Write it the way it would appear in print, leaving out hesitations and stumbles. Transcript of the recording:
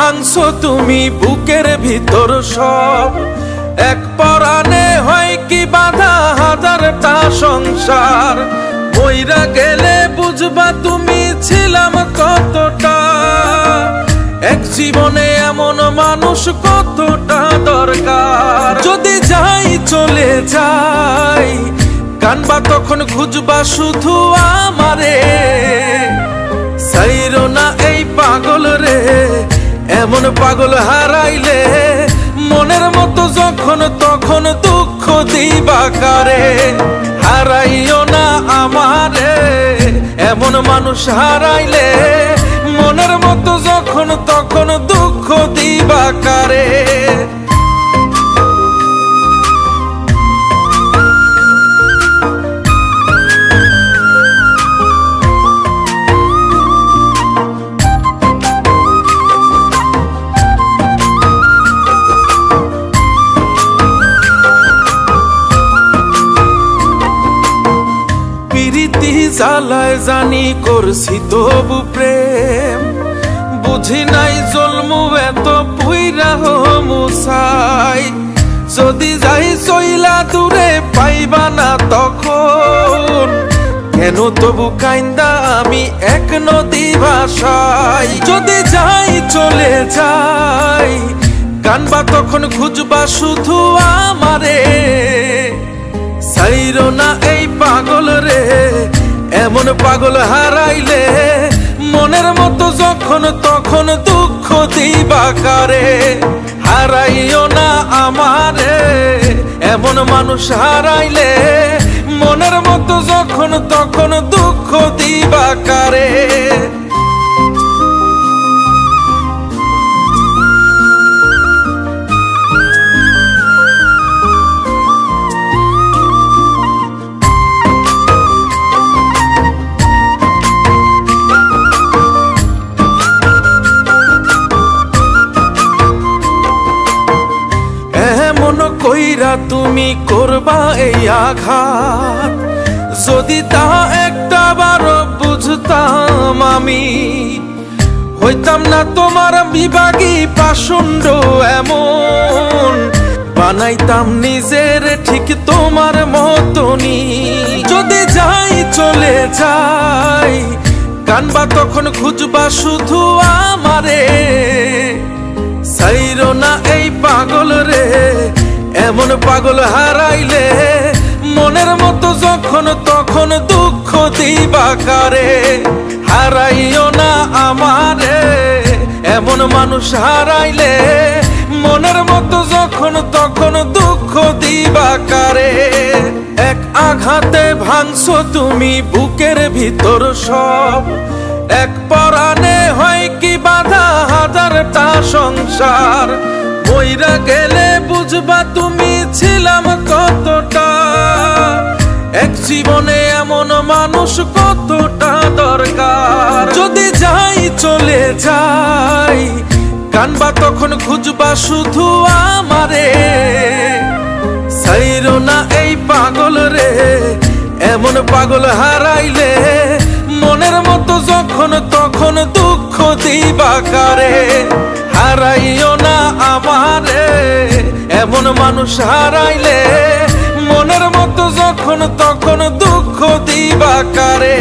ভাঙছো তুমি বুকের ভিতর সব, এক পরাণে হয় কি বাধা হাজারটা সংসার। মইরা গেলে বুঝবা তুমি ছিলাম কতটা, এক জীবনে এমন মানুষ কতটা দরকার। যদি যাই চলে যাই কানবা তখন খুঁজবা শুধু আমারে, সাইরো না এই পাগল রে, এমন পাগল হারাইলে মনের মতো যখন তখন দুঃখ দিবা কারে। হারাইও না আমারে, এমন মানুষ হারাইলে মনের মতো যখন তখন দুঃখ দিবা কারে। প্রীতি জ্বালায় জানি করছি তবু প্রেম, বুঝি নাই জন্মু এত পুইরা মুসাই। যদি যাই চইলা দূরে পাইবা না তখন, কেন তবু কাইন্দা আমি এক নদী ভাষাই। যদি যাই চলে যাই কানবা তখন খুঁজবা শুধু আমারে, সাইরো না এই পাগল রে, এমন পাগল হারাইলে মনের মতো যখন তখন দুঃখ দিবা কারে। হারাইও না আমারে, এমন মানুষ হারাইলে মনের মতো যখন তখন দুঃখ দিবা কারে। কইরা তুমি করবা এই আঘাত, যদি তা একটা বারো বুঝতাম আমি, হইতাম না তোমার বিভাগী পাষণ্ড এমন, বানাইতাম নিজের ঠিক তোমার মতনই। যদি যাই চলে যাই কানবা তখন খুঁজবা শুধু আমারে, সাইরো না এই পাগল রে, এমন পাগল হারাইলে মনের মতো যখন তখন দুঃখ দিবা কারে। হারাইও না আমারে, এমন মানুষ হারাইলে মনের মতো যখন তখন দুঃখ দিবা কারে। এক আঘাতে ভাঙছো তুমি বুকের ভিতর সব, এক পরাণে হয় কি বাধা হাজারটা সংসার। মইরা গেলে বুঝবা তুমি ছিলাম কতটা, এক জীবনে এমন মানুষ কতটা দরকার। যদি যাই চলে যাই কানবা তখন খুঁজবা শুধু আমারে, সাইরো না এই পাগল রে, এমন পাগল হারাইলে মনের মতো যখন তখন দুঃখ দিবা কারে। হারাইও না আমারে, এমন মানুষ হারাইলে মনের মতো যখন তখন দুঃখ দিবা কারে।